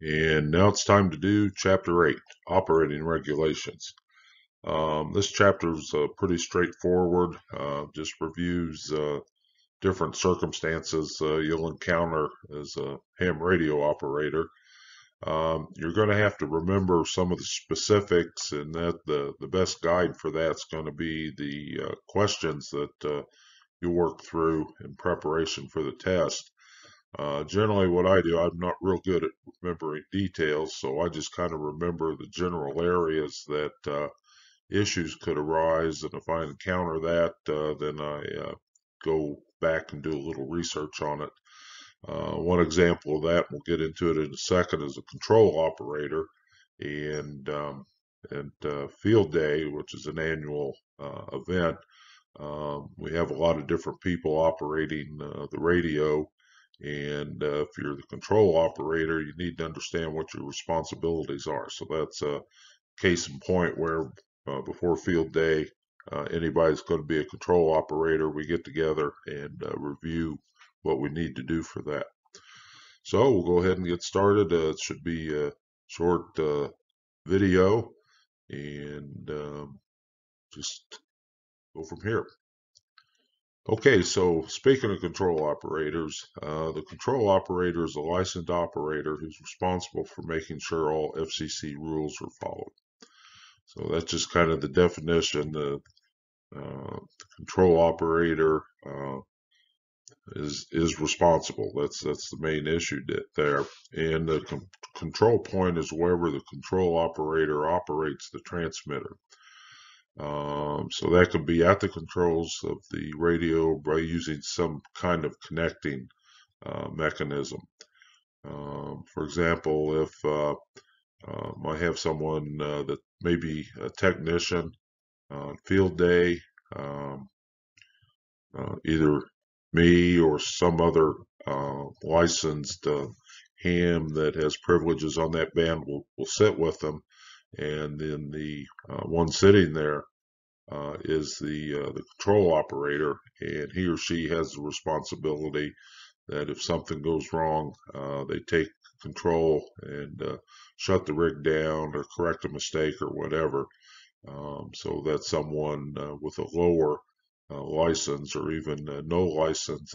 And now it's time to do Chapter 8, Operating Regulations. This chapter is pretty straightforward, just reviews different circumstances you'll encounter as a ham radio operator. You're going to have to remember some of the specifics, and that the best guide for that's going to be the questions that you work through in preparation for the test. Generally, what I do, I'm not real good at remembering details, so I just kind of remember the general areas that issues could arise, and if I encounter that, then I go back and do a little research on it. One example of that, we'll get into it in a second, is a control operator, and Field Day, which is an annual event. We have a lot of different people operating the radio, and if you're the control operator, you need to understand what your responsibilities are. So that's a case in point where before Field Day, anybody's going to be a control operator, we get together and review what we need to do for that. So we'll go ahead and get started. It should be a short video, and just go from here. Okay, so speaking of control operators, the control operator is a licensed operator who's responsible for making sure all FCC rules are followed. So that's just kind of the definition. The control operator is responsible. That's the main issue there. And the control point is wherever the control operator operates the transmitter. So that could be at the controls of the radio by using some kind of connecting mechanism. For example, if I have someone that may be a technician on Field Day, either me or some other licensed ham that has privileges on that band will sit with them, and then the one sitting there is the control operator, and he or she has the responsibility that if something goes wrong, they take control and shut the rig down or correct a mistake or whatever. So that someone with a lower license or even no license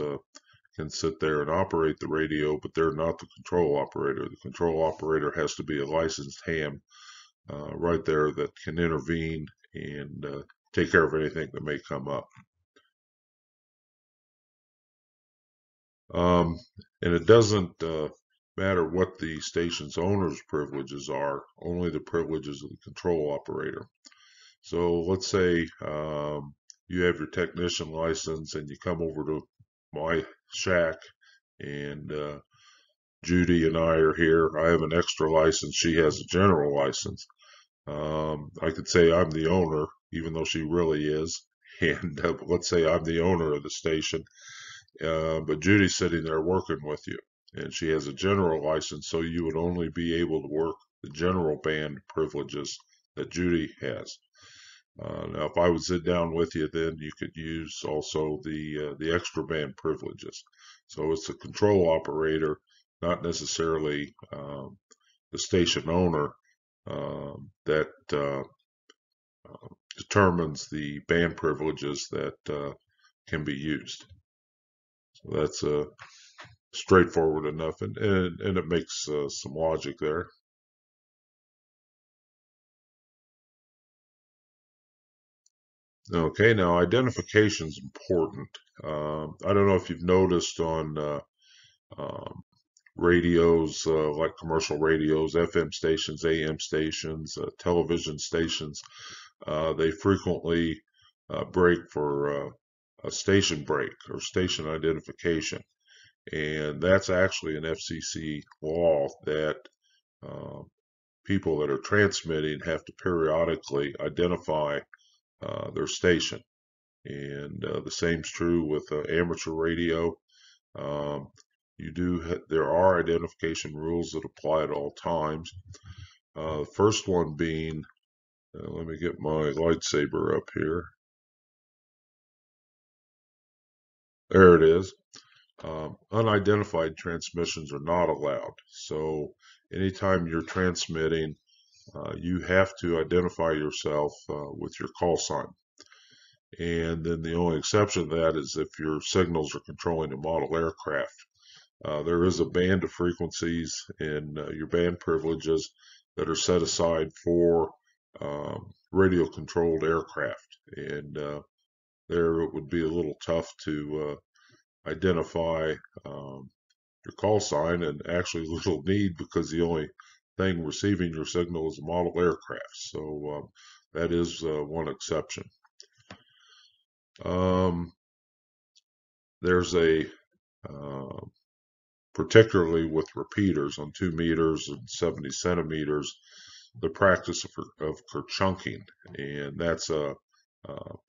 can sit there and operate the radio, but they're not the control operator. The control operator has to be a licensed ham right there that can intervene and take care of anything that may come up. And it doesn't matter what the station's owner's privileges are, only the privileges of the control operator. So let's say you have your technician license and you come over to my shack, and Judy and I are here. I have an extra license. She has a general license. I could say I'm the owner, even though she really is. And let's say I'm the owner of the station, but Judy's sitting there working with you, and she has a general license, so you would only be able to work the general band privileges that Judy has. Now, if I would sit down with you, then you could use also the extra band privileges. So it's a control operator, not necessarily the station owner, that determines the band privileges that can be used. So that's straightforward enough, and it makes some logic there. Okay, now identification is important. I don't know if you've noticed on radios, like commercial radios, FM stations, AM stations, television stations, they frequently break for a station break or station identification. And that's actually an FCC law that people that are transmitting have to periodically identify their station. And the same's true with amateur radio. There are identification rules that apply at all times. The first one being, let me get my lightsaber up here. There it is. Unidentified transmissions are not allowed. So anytime you're transmitting, you have to identify yourself with your call sign. And then the only exception to that is if your signals are controlling a model aircraft. There is a band of frequencies in your band privileges that are set aside for radio controlled aircraft. And there it would be a little tough to identify your call sign, and actually little need, because the only thing receiving your signal is a model aircraft. So that is one exception. There's a particularly with repeaters on 2 meters and 70 centimeters, the practice of kerchunking, and that's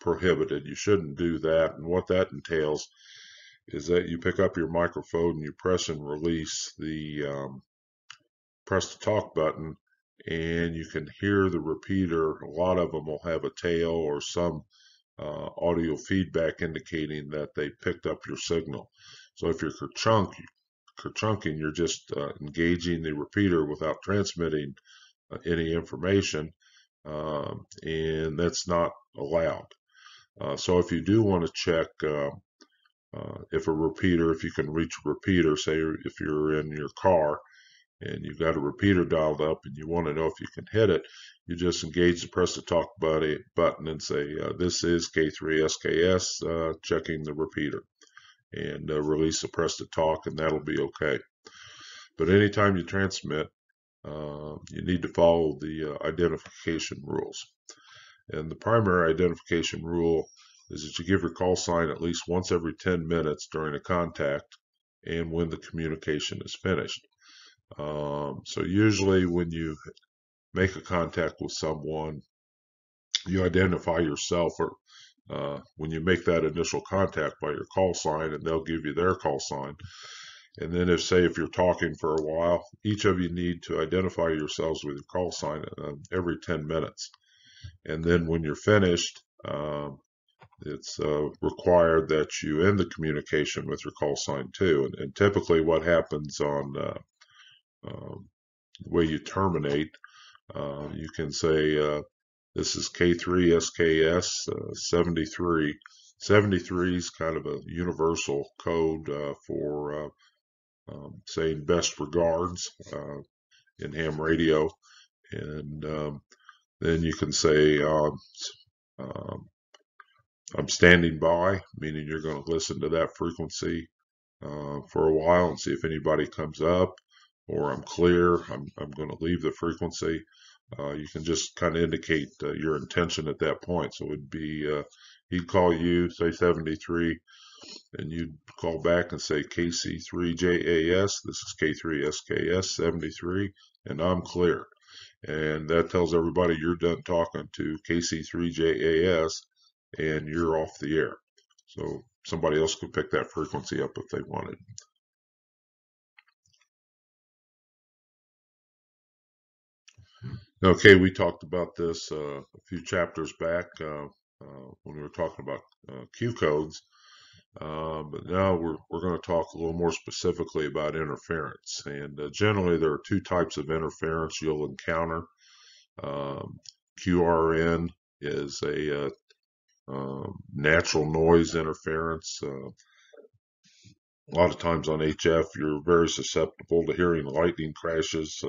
prohibited. You shouldn't do that. And what that entails is that you pick up your microphone and you press and release the press the talk button, and you can hear the repeater. A lot of them will have a tail or some audio feedback indicating that they picked up your signal. So if you're kerchunking, you're just engaging the repeater without transmitting any information, and that's not allowed. So if you do want to check if you can reach a repeater, say if you're in your car and you've got a repeater dialed up and you want to know if you can hit it, you just engage the press to talk button and say, this is K3SKS, checking the repeater, and release the press to talk, and that'll be okay. But anytime you transmit, you need to follow the identification rules. And the primary identification rule is that you give your call sign at least once every 10 minutes during a contact and when the communication is finished. So usually when you make a contact with someone, you identify yourself, or when you make that initial contact, by your call sign, and they'll give you their call sign. And then if you're talking for a while, each of you need to identify yourselves with your call sign every 10 minutes. And then when you're finished, it's required that you end the communication with your call sign too. And typically what happens on the way you terminate, you can say, this is K3SKS 73. 73 is kind of a universal code for saying best regards in ham radio. And then you can say, I'm standing by, meaning you're going to listen to that frequency for a while and see if anybody comes up, or I'm clear, I'm going to leave the frequency. You can just kind of indicate your intention at that point. So it would be, he'd call you, say 73, and you'd call back and say KC3JAS, this is K3SKS 73, and I'm clear. And that tells everybody you're done talking to KC3JAS and you're off the air. So somebody else could pick that frequency up if they wanted. Okay, we talked about this a few chapters back when we were talking about Q codes, but now we're going to talk a little more specifically about interference. And generally, there are two types of interference you'll encounter. QRN is a natural noise interference. A lot of times on HF, you're very susceptible to hearing lightning crashes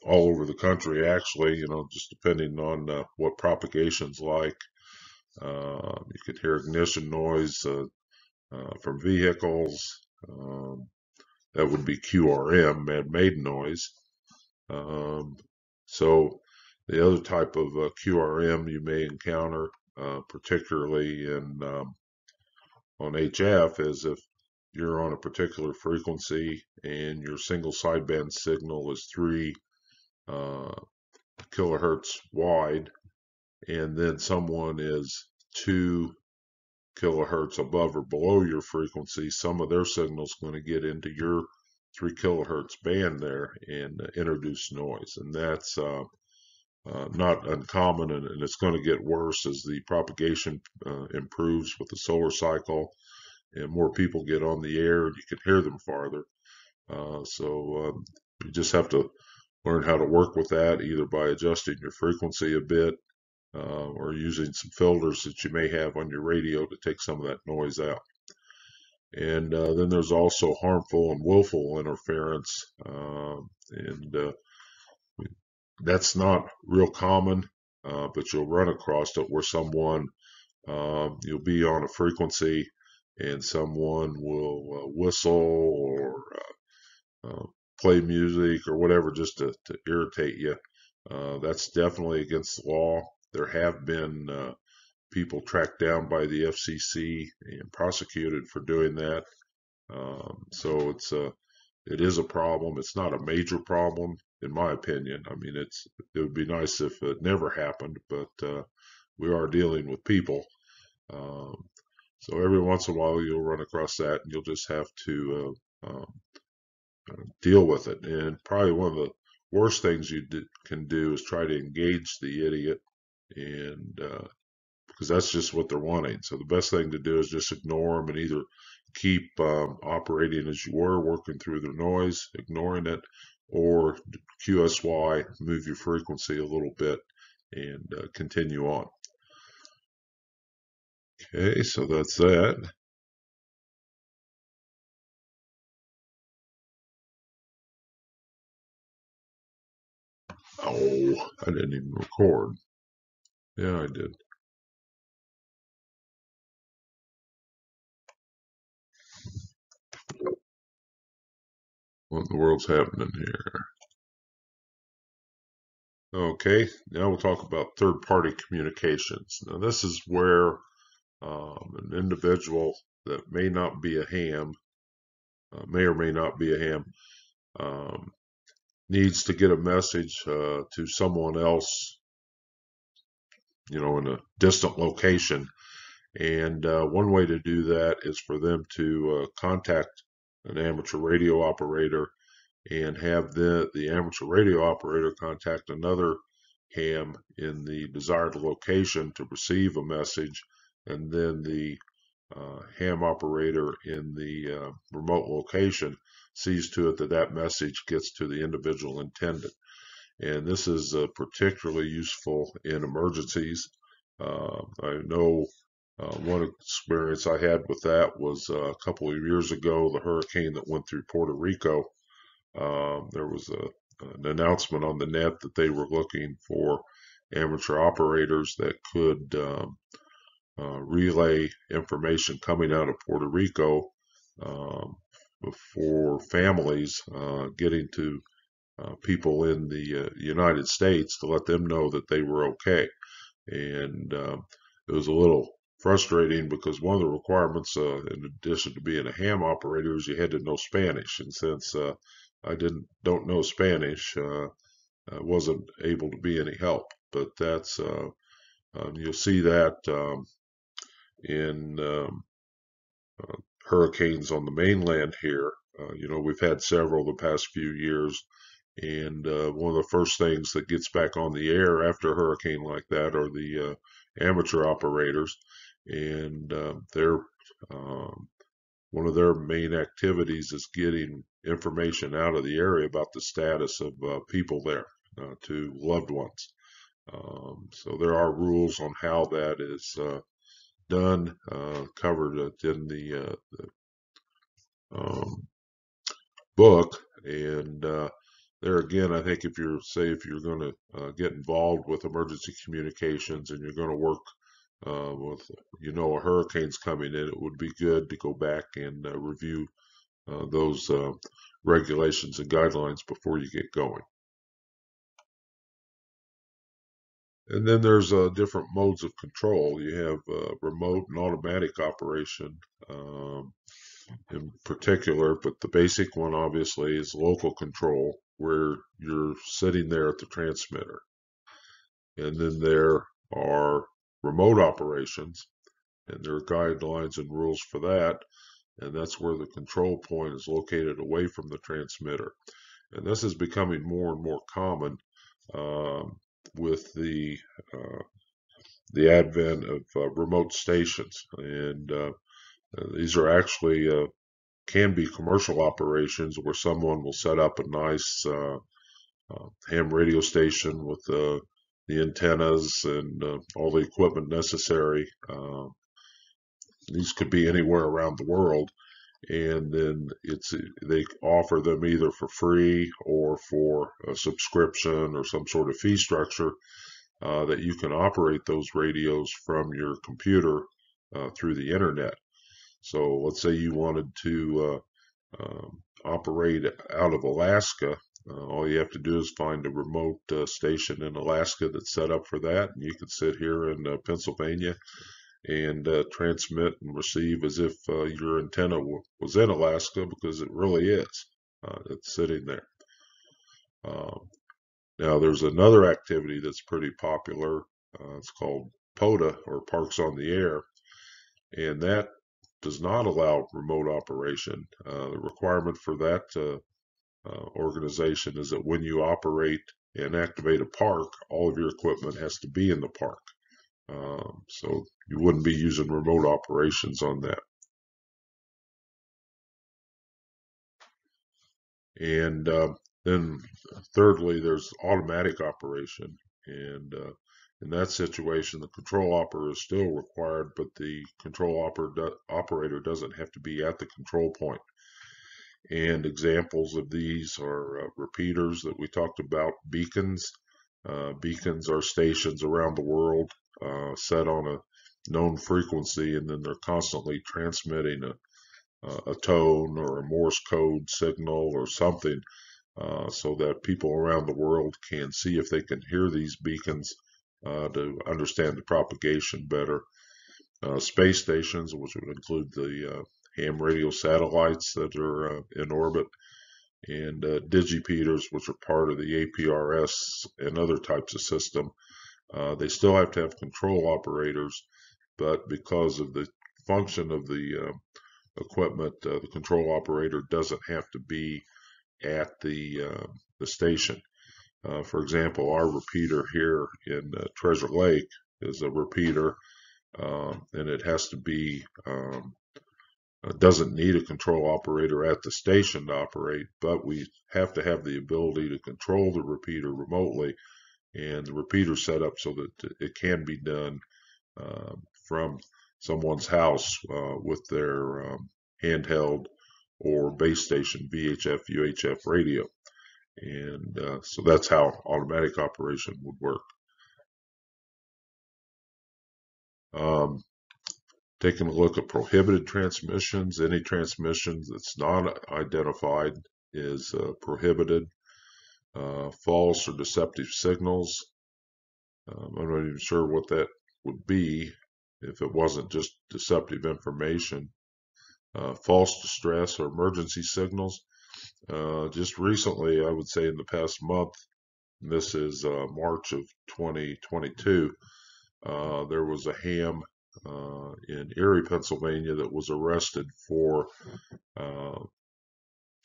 all over the country, actually, just depending on what propagation's like. You could hear ignition noise from vehicles. That would be QRM, man-made noise. So the other type of QRM you may encounter, particularly on HF, is if you're on a particular frequency and your single sideband signal is 3 kilohertz wide, and then someone is 2 kilohertz above or below your frequency, some of their signal is going to get into your 3 kilohertz band there and introduce noise. And that's not uncommon, and it's going to get worse as the propagation improves with the solar cycle and more people get on the air, and you can hear them farther. You just have to learn how to work with that, either by adjusting your frequency a bit or using some filters that you may have on your radio to take some of that noise out. And then there's also harmful and willful interference, and that's not real common, but you'll run across it where someone, you'll be on a frequency and someone will whistle or play music or whatever just to irritate you. That's definitely against the law. There have been people tracked down by the FCC and prosecuted for doing that. So it is a problem. It's not a major problem, in my opinion. I mean, it would be nice if it never happened, but we are dealing with people. So every once in a while you'll run across that, and you'll just have to deal with it. And probably one of the worst things you can do is try to engage the idiot, and because that's just what they're wanting. So the best thing to do is just ignore them and either keep operating as you were, working through the noise, ignoring it, or QSY, move your frequency a little bit and continue on. Okay, so that's that. Oh, I didn't even record. Yeah, I did. What in the world's happening here? Okay, now we'll talk about third-party communications. Now, this is where an individual that may not be a ham, may or may not be a ham, um, needs to get a message to someone else, in a distant location. And one way to do that is for them to contact an amateur radio operator and have the amateur radio operator contact another ham in the desired location to receive a message, and then the ham operator in the remote location sees to it that that message gets to the individual intended. And this is particularly useful in emergencies. I know one experience I had with that was a couple of years ago, the hurricane that went through Puerto Rico. There was an announcement on the net that they were looking for amateur operators that could relay information coming out of Puerto Rico for families getting to people in the United States to let them know that they were okay. And it was a little frustrating because one of the requirements, in addition to being a ham operator, is you had to know Spanish. And since I don't know Spanish, I wasn't able to be any help. But that's you'll see that in hurricanes on the mainland here. We've had several the past few years, and one of the first things that gets back on the air after a hurricane like that are the amateur operators, and they're one of their main activities is getting information out of the area about the status of people there to loved ones. So there are rules on how that is done, covered in the book. And there again, I think if you're going to get involved with emergency communications and you're going to work with, a hurricane's coming in, it would be good to go back and review those regulations and guidelines before you get going. And then there's different modes of control. You have remote and automatic operation in particular, but the basic one obviously is local control, where you're sitting there at the transmitter. And then there are remote operations, and there are guidelines and rules for that. And that's where the control point is located away from the transmitter. And this is becoming more and more common with the advent of remote stations. And These are actually can be commercial operations where someone will set up a nice ham radio station with the antennas and all the equipment necessary. These could be anywhere around the world, and then they offer them either for free or for a subscription or some sort of fee structure that you can operate those radios from your computer through the internet. So let's say you wanted to operate out of Alaska. All you have to do is find a remote station in Alaska that's set up for that, and you can sit here in Pennsylvania and transmit and receive as if your antenna was in Alaska, because it really is. It's sitting there. Now, there's another activity that's pretty popular. It's called POTA, or Parks on the Air, and that does not allow remote operation. The requirement for that organization is that when you operate and activate a park, all of your equipment has to be in the park. So you wouldn't be using remote operations on that. And then thirdly, there's automatic operation. And in that situation, the control operator is still required, but the control operator doesn't have to be at the control point. And examples of these are repeaters that we talked about, beacons. Beacons are stations around the world set on a known frequency, and then they're constantly transmitting a tone or a Morse code signal or something so that people around the world can see if they can hear these beacons to understand the propagation better. Space stations, which would include the ham radio satellites that are in orbit, and digipeaters, which are part of the APRS and other types of system. They still have to have control operators, but because of the function of the equipment, the control operator doesn't have to be at the station. For example, our repeater here in Treasure Lake is a repeater, and it has to be doesn't need a control operator at the station to operate, but we have to have the ability to control the repeater remotely, and the repeater set up so that it can be done from someone's house with their handheld or base station VHF, UHF radio. And so that's how automatic operation would work. Taking a look at prohibited transmissions, any transmissions that's not identified is prohibited. False or deceptive signals. I'm not even sure what that would be if it wasn't just deceptive information. False distress or emergency signals. Just recently, I would say in the past month, this is March of 2022, there was a ham in Erie, Pennsylvania that was arrested for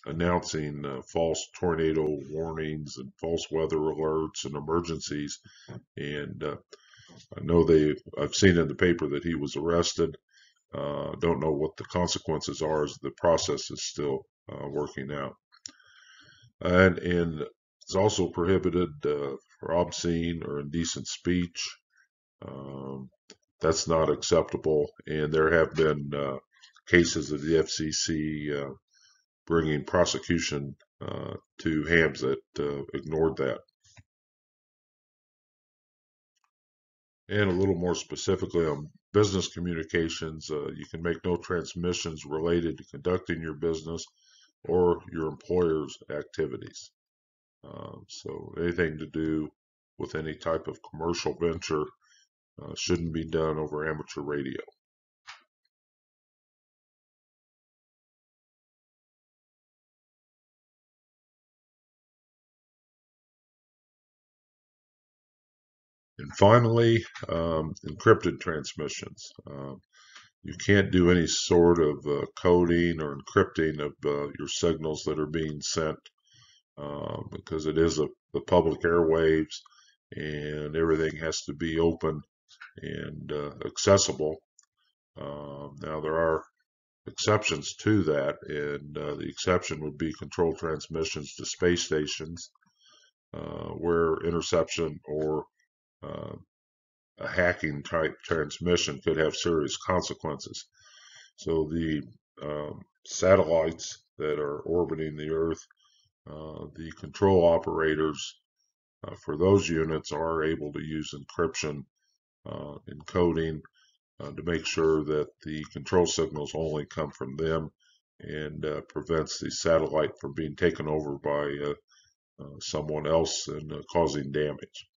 announcing false tornado warnings and false weather alerts and emergencies. And I know I've seen in the paper that he was arrested. Don't know what the consequences are, as the process is still working out. And it's also prohibited for obscene or indecent speech. That's not acceptable, and there have been cases of the FCC bringing prosecution to hams that ignored that. And a little more specifically on business communications, you can make no transmissions related to conducting your business or your employer's activities. So anything to do with any type of commercial venture shouldn't be done over amateur radio. And finally, encrypted transmissions. You can't do any sort of coding or encrypting of your signals that are being sent because it is the public airwaves, and everything has to be open and accessible. Now, there are exceptions to that, and the exception would be controlled transmissions to space stations, where interception or a hacking type transmission could have serious consequences. So the satellites that are orbiting the Earth, the control operators for those units are able to use encryption, encoding, to make sure that the control signals only come from them, and prevents the satellite from being taken over by someone else and causing damage.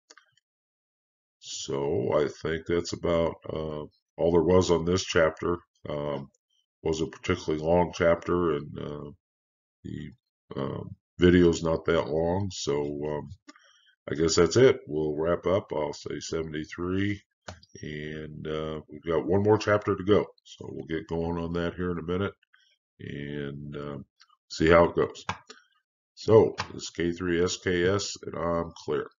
So I think that's about all there was on this chapter. Was a particularly long chapter, and the video's not that long, so I guess that's it. We'll wrap up. I'll say 73, and we've got one more chapter to go, so we'll get going on that here in a minute and see how it goes. So this is K3SKS, and I'm clear.